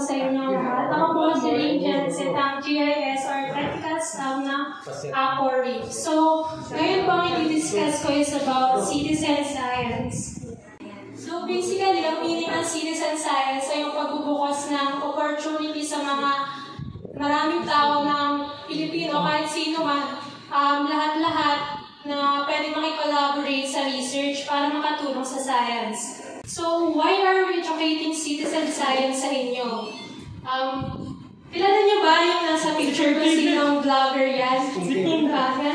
sa inyo lahat. Ako po si Ring Jensen, ang GIS or Technical Staff ng Apple Reef. So, ngayon po ang i-discuss ko is about citizen science. So, basically, ang meaning ng citizen science ay yung pagbubukas ng opportunity sa mga maraming tao ng Pilipino, kahit sino man, lahat-lahat na pwede makikolaborate sa research para makatulong sa science. So, why are we educating citizen science sa inyo? Kilala niyo ba yung nasa picture ko sinong vlogger yan?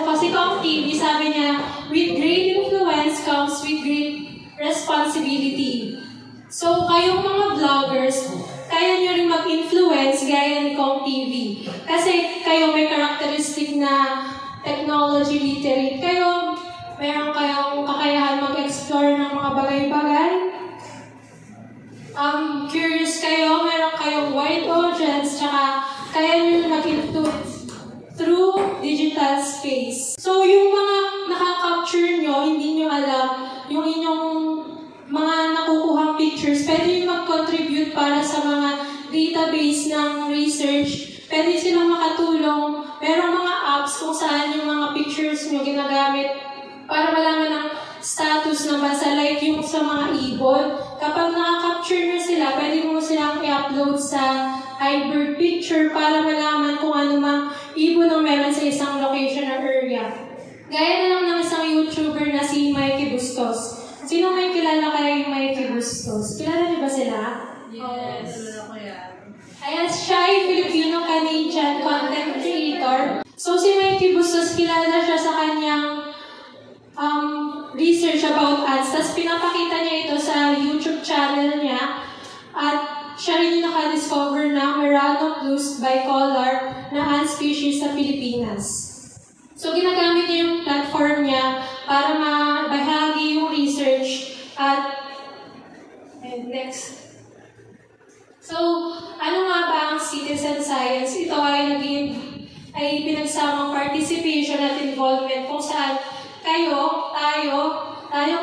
Kasi Kong TV, sabi niya, with great influence comes with great responsibility. So, kayong mga vloggers, kaya nyo rin mag-influence gaya ni Kong TV. Kasi kayo may characteristic na technology literate. Kayo, meron kayong kakayahan mag-explore ng mga bagay-bagay. Curious kayo, meron kayong wide audience, tsaka kaya nyo mag-influence through digital space. So, yung mga nakaka-capture nyo, hindi nyo alam, yung inyong mga nakukuhang pictures, pwede yung mag-contribute para sa mga database ng research. Pwede silang makatulong. Merong mga apps kung saan yung mga pictures nyo ginagamit para malaman ang status ng bansa, like yung sa mga ibon. Kapag nakaka-capture nyo sila, pwede mo silang i-upload sa iBird picture para malaman kung ano mang ibon ang meron sa isang location or area. Gaya na lang ng isang YouTuber na si Mikey Bustos. Sino may kilala kaya yung Mikey Bustos? Kilala niyo ba sila? Yes, kilala ko yan. Ayan, siya ay Filipino-Canadian content creator. So si Mikey Bustos, kilala siya sa kanyang research about ants. Tapos pinapakita niya ito sa YouTube channel niya. At siya rin yung nakadiscover ng Merano-Plus bicolor na ant species sa Pilipinas. So ginagamit niya yung platform niya para mabahagi yung research at next. So, ano nga ba ang citizen science? Ito ay pinagsamang participation at involvement kung saan tayong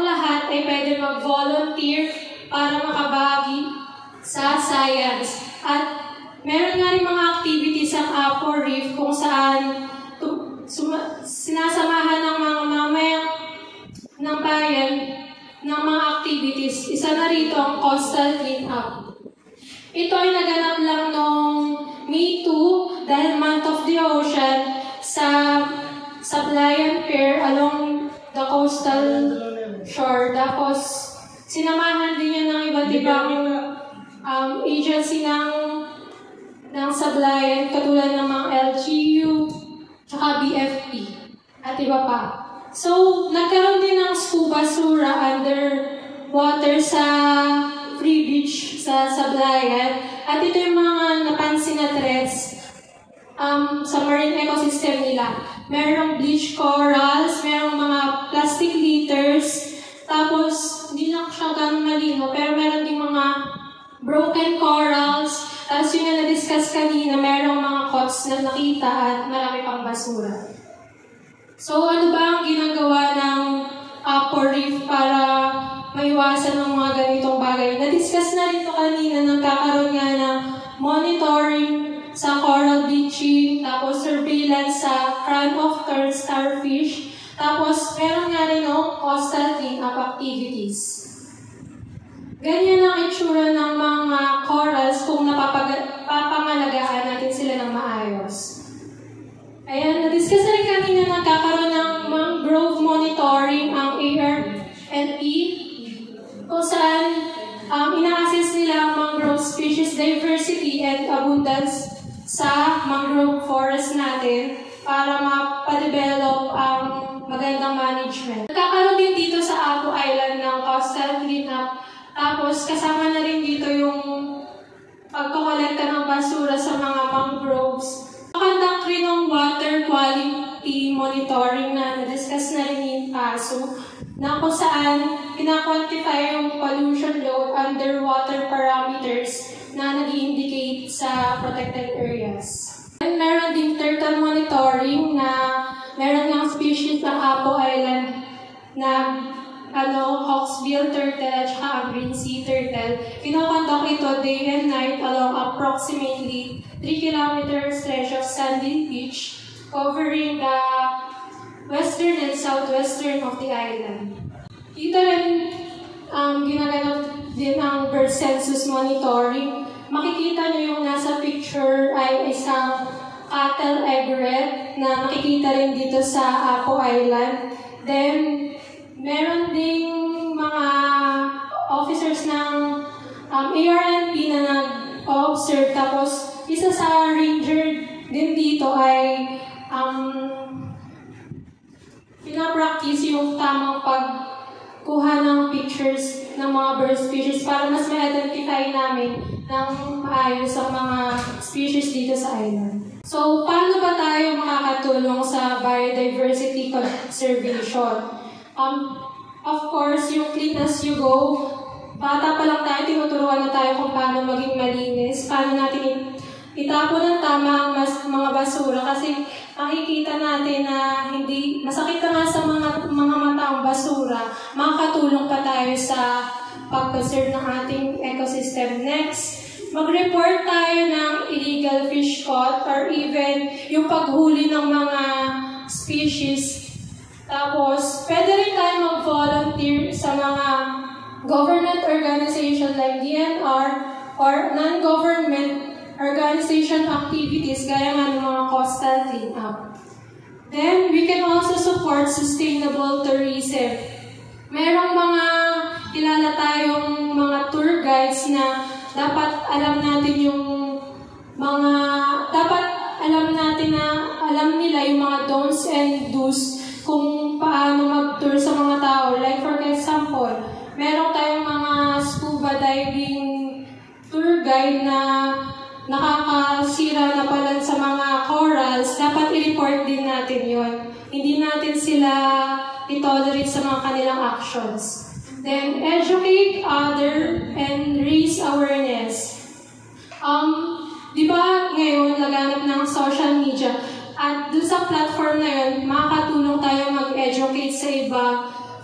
lahat ay pwede mag-volunteer para makabahagi sa science. At meron nga rin mga activities ang Apple Reef kung saan sinasamahan ng mga mamayang ng bayan ng mga activities. Isa na rito ang coastal cleanup. Ito ay naganap lang noong May 2 dahil Month of the Ocean sa Sablayan Pier along the coastal shore. Tapos, sinamahan din niya ng iba't ibang agency ng Sablayan, katulad ng mga LGU, tsaka BFP, at iba pa. So, nagkaroon din ng scuba sura underwater sa Free Beach sa Sablayan. At ito yung mga napansin na threats sa marine ecosystem nila. Merong bleach corals, merong mga plastic litters, tapos hindi na siya ganun malino, pero meron ding mga broken corals, tapos yun na na-discuss kanina, merong mga coats na nakita at marami pang basura. So ano ba ang ginagawa ng Apple Reef para maiwasan ng mga ganitong bagay? Na-discuss na rin ito kanina, nagkakaroon nga ng monitoring sa coral bleaching, tapos surveillance sa crown-of-thorns starfish, tapos meron nga rin coastal cleanup activities. Ganyan ang itsura ng mga corals kung napapangalagaan natin sila ng maayos. Ayan, na-discuss na rin kanina nagkakaroon ng mangrove monitoring ang ARNP, kung saan ina-assess nila ang mangrove species diversity and abundance sa mangrove forest natin para mapadevelop ang magandang management. Nagkakaroon din dito sa Abu Island ng coastal cleanup. Tapos kasama na rin dito yung pagkakolekta ng basura sa mga mangroves. Conduct rin ng water quality monitoring na na-discuss na rin yung PASO na kung saan pina-quantify yung pollution load underwater parameters na nag-indicate sa protected areas. And meron din turtle monitoring na meron ng species ng Apo Island na hawksbill turtle at saka ang green sea turtle. Kinoconduct ito day and night along approximately 3 kilometer stretch of sandy beach covering the western and southwestern of the island. Dito rin ginaganap din ang bird census monitoring. Makikita nyo yung nasa picture ay isang cattle egret na makikita rin dito sa Apo Island. Then, meron ding mga officers ng ARNP na nag-observe. Tapos, isa sa ranger din dito ay pinapractice yung tamang pagkuha ng pictures ng mga bird species para mas ma-identify namin ng maayos ang mga species dito sa island. So, paano ba tayo makakatulong sa biodiversity conservation? Of course, yung clean as you go, bata pa lang tayo, tinuturuan na tayo kung paano maging malinis, paano natin itapon ng tama ang mga basura kasi makikita natin na hindi, masakit na nga sa mga mata ang basura, makakatulong pa tayo sa pag-conserve ng ating ecosystem. Next, mag-report tayo ng illegal fish caught or even yung paghuli ng mga species. Tapos, pwede rin tayo mag-volunteer sa mga government organization like DNR or non-government organization activities gaya nga ng mga coastal cleanup. Then, we can also support sustainable tourism. Merong mga kilala tayong mga tour guides na dapat alam natin yung mga, dapat alam nila yung mga don'ts and do's kung paano mag-tour sa mga tao. Like for example, meron tayong mga scuba diving tour guide na nakakasira na pala sa mga corals, dapat i-report din natin yon. Hindi natin sila i-tolerate sa mga kanilang actions. Then, educate other and raise awareness. Di ba ngayon, laganap ng social media, at dun sa platform na yun, makakatulong tayo mag-educate sa iba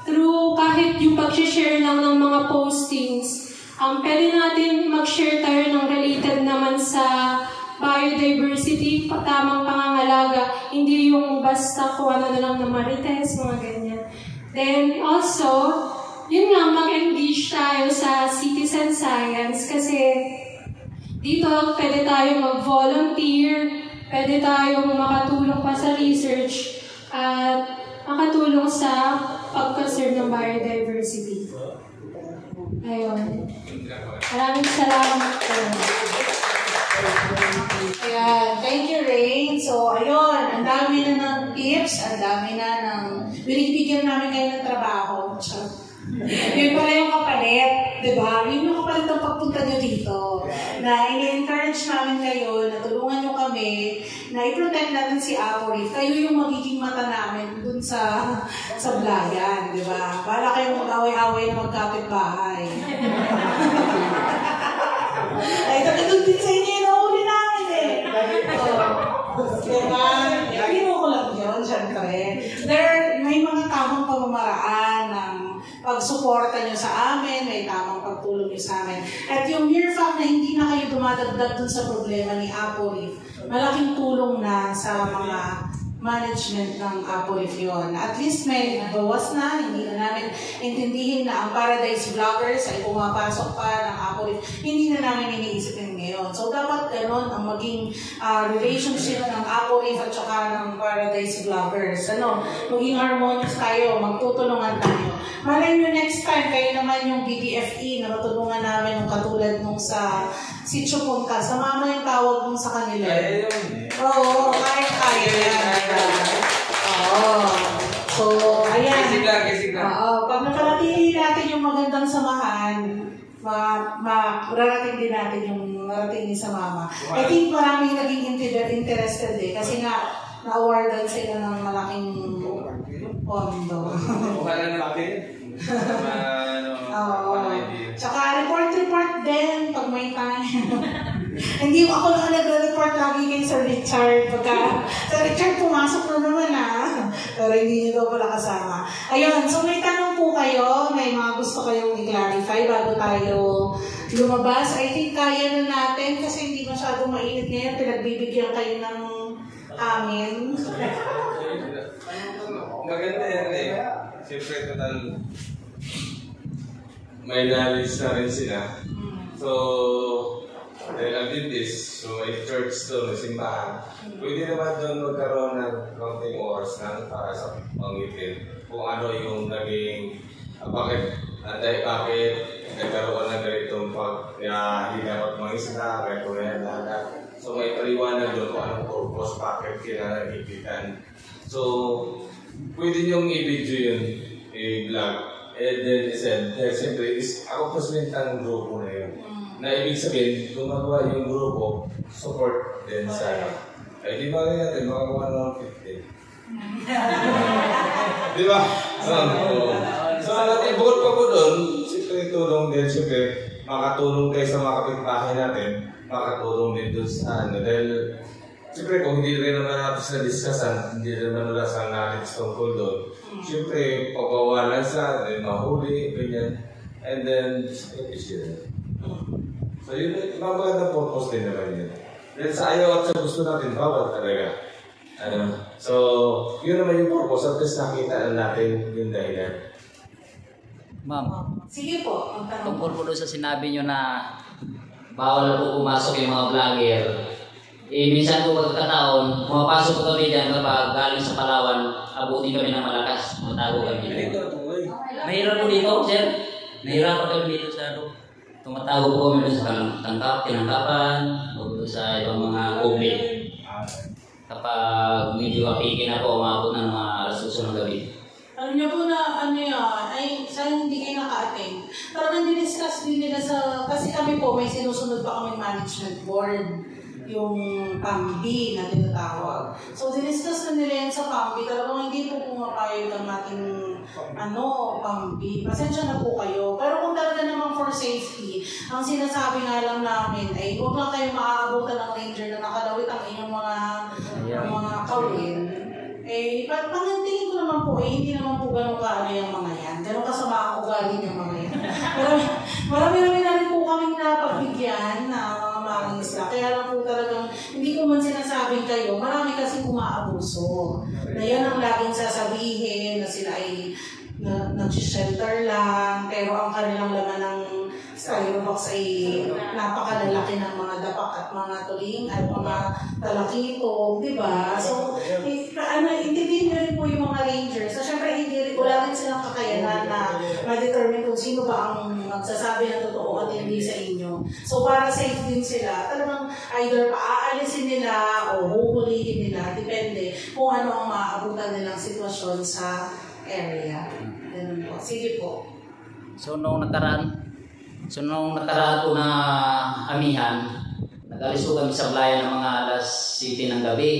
through kahit yung pag-share lang ng mga postings. Pwede natin mag-share tayo ng related naman sa biodiversity, tamang pangangalaga, hindi yung basta kung ano na lang na marites, mga ganyan. Then also, yun nga, mag-engage tayo sa citizen science kasi dito pwede tayo mag-volunteer, pwede tayong makatulong pa sa research at makatulong sa pag-conserve ng biodiversity. Ayun. Maraming salamat po. Ayan, thank you, Rain. So, ayun, ang dami na ng tips, ang dami na ng binibigyan namin kayo ng trabaho. Yun pala yung kapalit, di ba? Yun yung kapalit ng pagpunta nyo dito. Na ini-encourage namin kayo, na tulungan nyo kami, na i-protect natin si Apo Reef. Kayo yung magiging mata namin dun sa Blayan, di ba? Para kayong mag-away-away na magkapit-bahay. Ay, takatun din sa inyo yung nahuli namin eh. Diba? Pino ko lang yun, syempre. May mga tamang pamamaraan ng pagsuporta nyo sa amin, may tamang pagtulong nyo sa amin. At yung mere fact na hindi na kayo dumadagdag dun sa problema ni Apo Reef, malaking tulong na sa mga management ng Apo Reef yun. At least may bawas na, hindi na namin intindihin na ang Paradise Vloggers ay pumapasok pa ng Apo Reef. Hindi na namin iniisip yun ngayon. So dapat ganon ang maging relationship ng Apo Reef at saka ng Paradise Vloggers. Maging harmonious tayo, magtutulungan tayo. Malay nyo next time, kayo naman yung BDFE na matulungan namin yung katulad nung sa Sitio Punta. Sa mama yung tawag nung sa kanila. Oo, kaya yan. Oo. So, ayan. Oo, pag napalatili natin yung magandang samahan, mararating din natin yung narating ni sa mama. I think maraming naging interested eh. Kasi nga, na-awardan sila ng malaking pondo. Wala na natin. Oo. Tsaka report din pag may time. Hindi ako lang nagre-report lagi kay Sir Richard. Pagka Sir Richard pumasok na naman Pero hindi nyo daw pala kasama. Ayun, so may tanong po kayo, may mga gusto kayong i-clarify bago tayo lumabas. I think kaya na natin kasi hindi masyadong mainit ngayon. Pinagbibigyan kayo ng amin. Maganda yan eh. Siyempre, total may knowledge na rin sila. So, dahil Adventist, so may church to, may simbahan. Pwede naman doon magkaroon ng konting oras lang para sa pangitin. Kung ano yung naging, bakit nagkaroon ng ganitong pag-hinapot mga isla, kaya kung yan lahat. So may paliwanag doon kung anong purpose, bakit kailangan ipitan. So, pwede niyong i-video yun, i-vlog. And then, siyempre, ako presidentang grupo na yun. Na ibig sabihin, gumagawa yung grupo, support din sa ay di ba rin natin, makagawa ng 15. Di ba? So, bukod pa po doon, siyempre tulong din, siyempre, makatulong tayo sa mga kapitbahay natin, makatulong din doon sa ano. Dahil, siyempre, kung hindi rin naman natin sila discussan, hindi rin naman nila sa knowledge tungkol doon. Siyempre, pagbawalan sa atin, mahuli, ganyan. And then, issue. So, yun, magandang purpose din naman yun. Then sa ayaw at sa gusto natin, bawal talaga. So, yun naman yung purpose. At least nakita natin yung dahilan. Ma'am, Sige po, ang tanong. tungkol po doon sa sinabi nyo na bawal po pumasok yung mga vlogger. Minsan po pagkataon, pumapasok po kami dyan kapag galing sa Palawan, abutin kami ng malakas, matago kami. Mahirap po dito, sir. Nahirapan kami dito sa ano. Tumatago po kami doon sa tinangkapan, o doon sa ibang mga public. Kapag medyo apikin na po, umabot ng mga alas 8 ng gabi. Alam niyo po na ano yan, ay sana hindi kayo naka-attend. Talagang diniscuss din nila sa, kasi kami po may sinusunod pa kami management board, yung PAMB na tinatawag. So diniscuss na nila yan sa PAMB, talagang hindi po pumapayag ang ating PAMB. Pasensya na po kayo. Pero kung talaga naman for safety, ang sinasabi nga lang namin ay huwag lang kayo maaabutan ng ranger na nakalawit ang inyong mga kawin. Eh, pangantingin ko naman po, hindi naman po ganun kaano yung mga yan. Ganun kasama ang ugali yung mga yan. Marami na rin po kaming napagbigyan na mga isla. Kaya lang po talagang, hindi ko man sinasabing kayo, marami kasi umaabuso. Na yan ang laging sasabihin, na sila ay nag-shelter lang, pero ang kanilang laman ng Styrobox ay napakalalaki ng mga dapak at mga tuling at mga talakito, di ba? So, intindihin nyo rin po yung mga rangers. So, syempre, wala rin silang kakayanan na ma-determine kung sino ba ang magsasabi ng totoo at hindi sa inyo. So, para safe din sila, talagang either paaalisin nila o huhulihin nila, depende kung ano ang maaabutan nilang sitwasyon sa area. Ganun po. Sige po. So nung nakaraan po na amihan, nag-alis po kami sa Blayan ng mga alas 7 ng gabi.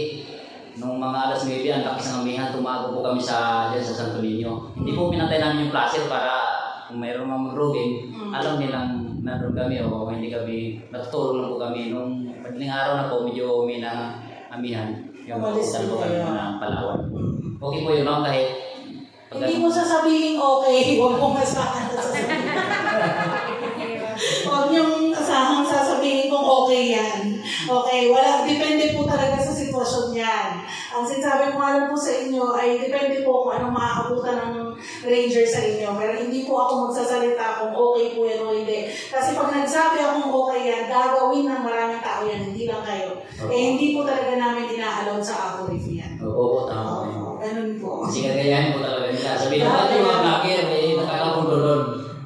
Nung mga alas 9, ang lakas ng amihan, tumago po kami dyan sa Santo Niño. Hindi po pinatay namin yung placer para kung mayroon mga mag-rugin, alam nilang nandun kami o hindi kami, natutulog lang po kami. Nung madaling araw na po, medyo umi na amihan. Yung makutan po kami ng Palawan. Okay po yun, ma'am, kahit hindi mo sasabihin okay, huwag mong asahan sasabihin. Huwag niyong asahang sasabihin kung okay yan. Okay, depende po talaga sa sitwasyon yan. Ang sinasabi ko nga lang po sa inyo ay depende po kung anong makakabutan ng ranger sa inyo. Pero hindi po ako magsasalita kung okay po yan o hindi. Kasi pag nagsabi akong okay yan, gagawin ng maraming tao yan, hindi lang kayo. Eh hindi po talaga namin ina-allow sa algorithm yan. Oo, tama. Ganun po. Kasi kagayahin po talaga nila. Sabihin natin yung mga vlogger, may nakakapundo doon.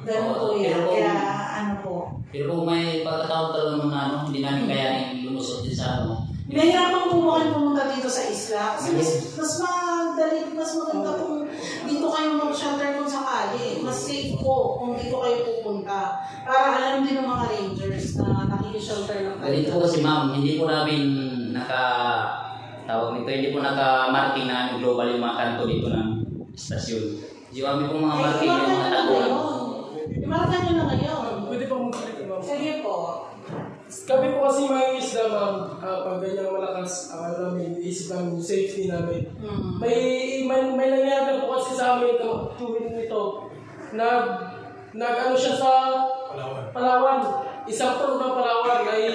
Ganun po yan. Kaya ano po. Pero kung may pagkataon talaga naman hindi namin kayanin lumusot din sa ano. Hinahirapan po kayo pumunta dito sa isla. Kasi mas madali, mas maganda kung dito kayo mag-shelter kung sakali. Mas safe po kung dito kayo pupunta. Para alam din ng mga rangers na nakikishelter lang kayo. Ganito po kasi ma'am, hindi po namin hindi po naka-marking na global yung mga kanto dito ng istasyon. Di kami po mga marking yung mga taguan. Imarkan nyo na ngayon. Pwede pa mo ulit, ma'am. Sige po. Kami po kasi mga isda, ma'am, pag ganyan malakas, namin, iisip namin yung safety namin. May nangyari po kasi sa amin tuwing ito, ano siya sa Palawan. Isang pro ng Palawan ay,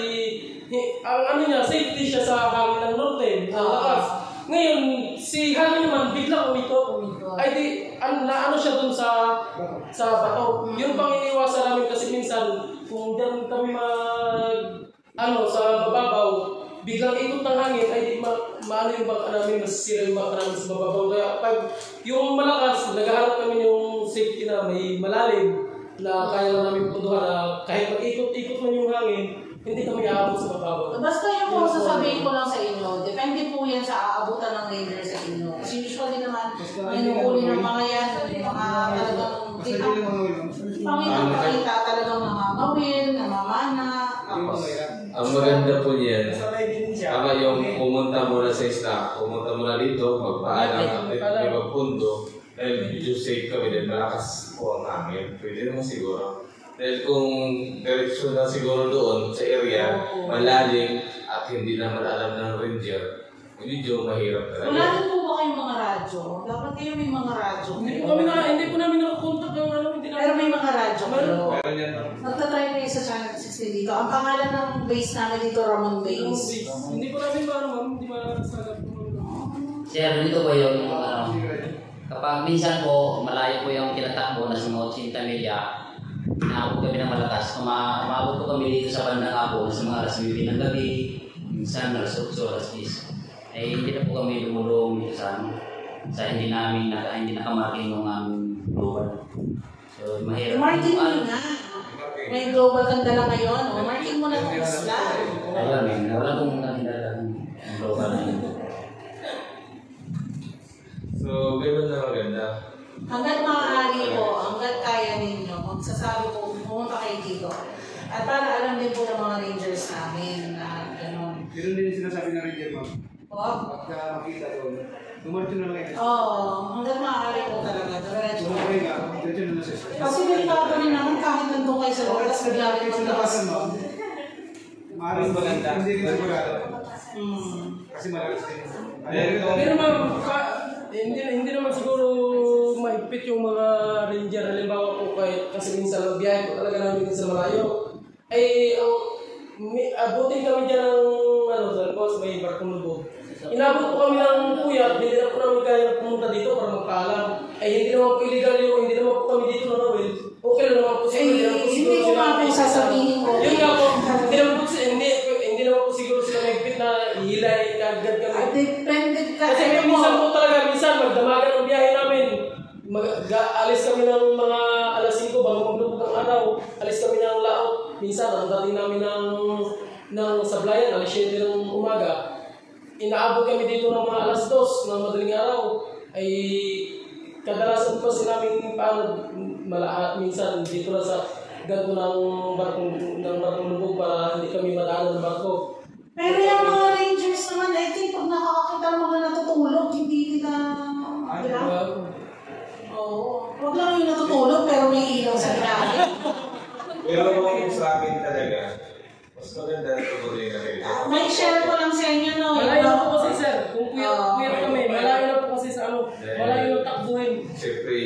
ang ano niya, safety siya sa hangin ng norte, malakas. Ngayon, si hangin naman, biglang umikot. Ay di, naano siya dun sa bato. Yun pang iniwasan namin kasi minsan, kung dyan kami sa mababaw, biglang ikot ng hangin, ay di maano yung bangka namin, masisira yung bangka namin sa mababaw. Kaya pag yung malakas, naghahanap kami yung safety na may malalim, na kaya lang namin punduhan na kahit mag-ikot-ikot man yung hangin, hindi kami aabot sa mababaw. Basta yung po sasabihin ko lang sa inyo, depende po yan sa aabutan ng ranger sa inyo. Kasi usually naman, inuuli ng mga yan, mga talagang Panginoon pakita talagang namamawin, namamana, tapos... Ang maganda po niyan, tama yung pumunta muna sa isla, pumunta muna dito, magpaalam, at magpundo, dahil medyo safe kami din, malakas po ang hangin. Pwede naman siguro. Dahil kung direksyon na siguro doon sa area, malalim at hindi naman alam ng ranger, medyo mahirap talaga. Wala din po ba kayong mga radyo? Dapat kayo may mga radyo. Hindi po namin nakakontak ng Pero may mga radyo kayo. Meron yan. Nagtatry kayo sa Channel 60 dito. Ang pangalan ng base namin dito, Ramon Base. Hindi po namin hindi masasagot po. Sir, dito po yung kapag minsan po, malayo po yung tinatakbo na sa mga 80 milya, inaabot kami ng malakas. Umaabot po kami dito sa bandang hapon sa mga alas 9 ng gabi, minsan alas 8, alas 10. Eh, hindi na po kami lumulong dito sa hindi nakamarking ng aming global. So, mahirap. Marking mo na. May global kang dala ngayon. Marking mo na kung isla. Ayun, wala pong nakindala ng global na yun. So, gano'n na maganda. Hanggat maaari po, hanggat kaya ninyo, magsasabi po, pumunta kayo dito. At para alam din po ng mga rangers namin na gano'n. Yun din yung sinasabi ng ranger, ma'am. Pagka makita doon, dumarito na lang kayo. Oo, hanggat maaari po talaga. Diretso. Okay nga, diretso na lang siya. Kasi delikado rin naman kahit nandun kayo sa labas, bigla rin Sa maglakas. labasan, ma'am. Maaaring maganda. Hindi rin sigurado. Hmm. Kasi malakas din. Pero ma'am, hindi naman siguro mahigpit yung mga ranger. Halimbawa po kasi minsan ang biyahe po talaga namin sa malayo. Ay, abutin kami dyan ng may barkong lubog. Inabot po kami ng puyat, hindi na po namin kaya pumunta dito para magpaalam. Ay, hindi naman po illegal yun, hindi naman po kami dito na Noel. Okay lang naman po siguro. Hindi ko nga po sasabihin ko. Yun nga po, hindi naman po siguro sila mahigpit na ihilay agad kami. Depende Kasi minsan po talaga, magdamagan ang biyahe namin. Alis kami ng mga alas 5 bago maglubog ang araw. Alis kami ng laot. Minsan, ang dating namin ng Sablayan, alas 7 ng umaga. Inaabot kami dito ng mga alas 2 ng madaling araw. Ay kadalasan po namin minsan dito na sa ganto ng barkong lubog para hindi kami madaan ng barko. Pero yung mga rangers naman, I think pag nakakakita mo na natutulog, hindi nila... Oo. Huwag lang yung natutulog pero may ilaw sa ilalim. Pero kung sa akin talaga, mas maganda na tuloy na rin. May share ko lang sa inyo, no? Malayo na po kasi sir, kung puyat kami, malayo na po kasi sa malayo na takbuhin. Siyempre,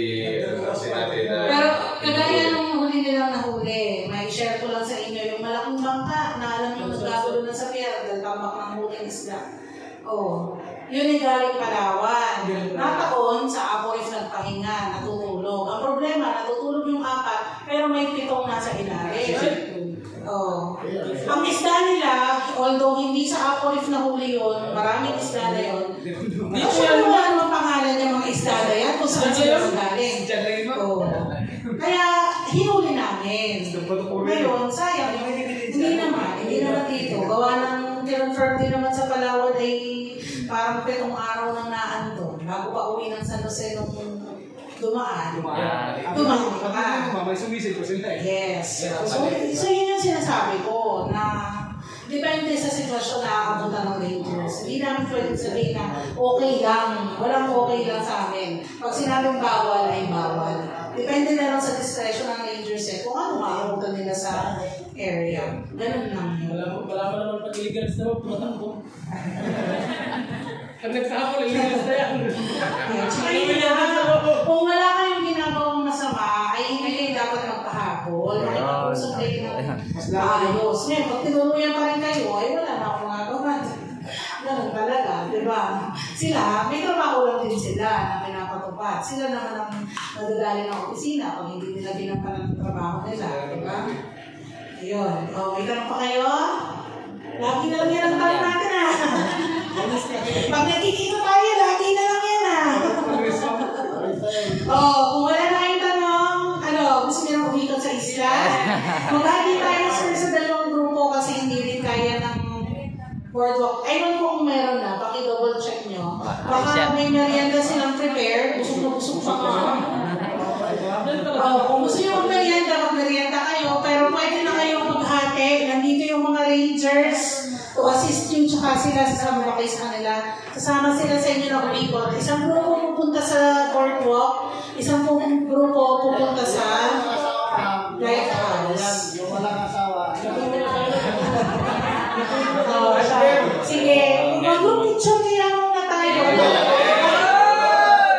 kasi natin na... Pero kagaya nung huli nilang nahuli, may share ko lang sa inyo yung malaking bangka na alam nyo nagkagulo na sa pier dahil tambak ng huling isla. Oh, yun ay galing Palawan. Nataon sa Apoif nagpahinga, natutulog. Ang problema, natutulog yung 4, pero may 7 nasa ilalim. Oh. Ang isda nila, although hindi sa Apoif na huli yun, maraming isda na yun. Kasi ano ang pangalan niya mga isda na yan kung saan sila galing. Oh. Kaya hinuli namin. Ngayon, sayang, hindi naman dito. Gawa ng confirm din naman sa Palawan ay parang 7 araw nang naandun bago pa uwi ng San Jose nung dumaan. May sumisid ko sila eh. Yes. So yun yung sinasabi ko na depende sa sitwasyon na aabutan ng rangers. Hindi namin pwede sabihin na okay lang. Walang okay lang sa amin. Pag sinabing bawal ay bawal. Depende na lang sa discretion ng rangers kung ano maabutan nila sa area. Ganun lang yun. Wala pa naman pag illegals naman, tumatakbo. Pag nagkakapol, illegals na yan. Tsaka yun na, kung wala kayong ginagawang masama, ay hindi kayo dapat magpahabol. Makikipusok kayo ng maayos. Ngayon, pag tinuluyan pa rin kayo, ay wala na akong magagawa. Ganun talaga, di ba? Sila, may trabaho lang din sila na pinapatupad. Sila naman ang nadadali ng opisina pag hindi nila ginampanan ng trabaho nila, di ba? Ayun. O, may tanong pa kayo? Lagi na lang yan ang tanong natin, ha? Pag nagkikita tayo, lagi na lang yan, ha? Kung wala na kayong tanong, gusto niyo nang umikot sa isla? Maghagi tayo, sir, sa dalawang grupo kasi hindi rin kaya ng boardwalk. Ayun po kung meron na, paki-double check nyo. Baka may merienda silang prepare, busog na busog pa nga. Kung gusto nyo mag-merienda kayo, pero pwede na kayong maghati. Nandito yung mga rangers to assist you, tsaka sila sasama ba kayo sa kanila. Sasama sila sa inyo na umikot. Isang grupo pupunta sa boardwalk, isang grupo pupunta sa lighthouse. Yung walang asawa. Sige, mag-group picture kaya muna tayo.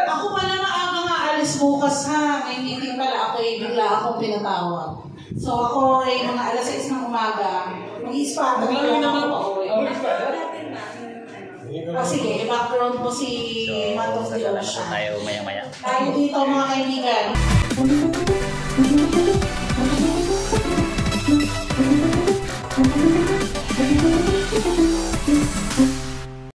Ako pala maaga nga alis bukas ha. May meeting pala ako bigla akong pinatawag. So ako ay mga alas 6 ng umaga. Mag-i-spot ako. Sige, background mo si Matos de Ocean. Tayo maya-maya. Tayo dito mga kaibigan.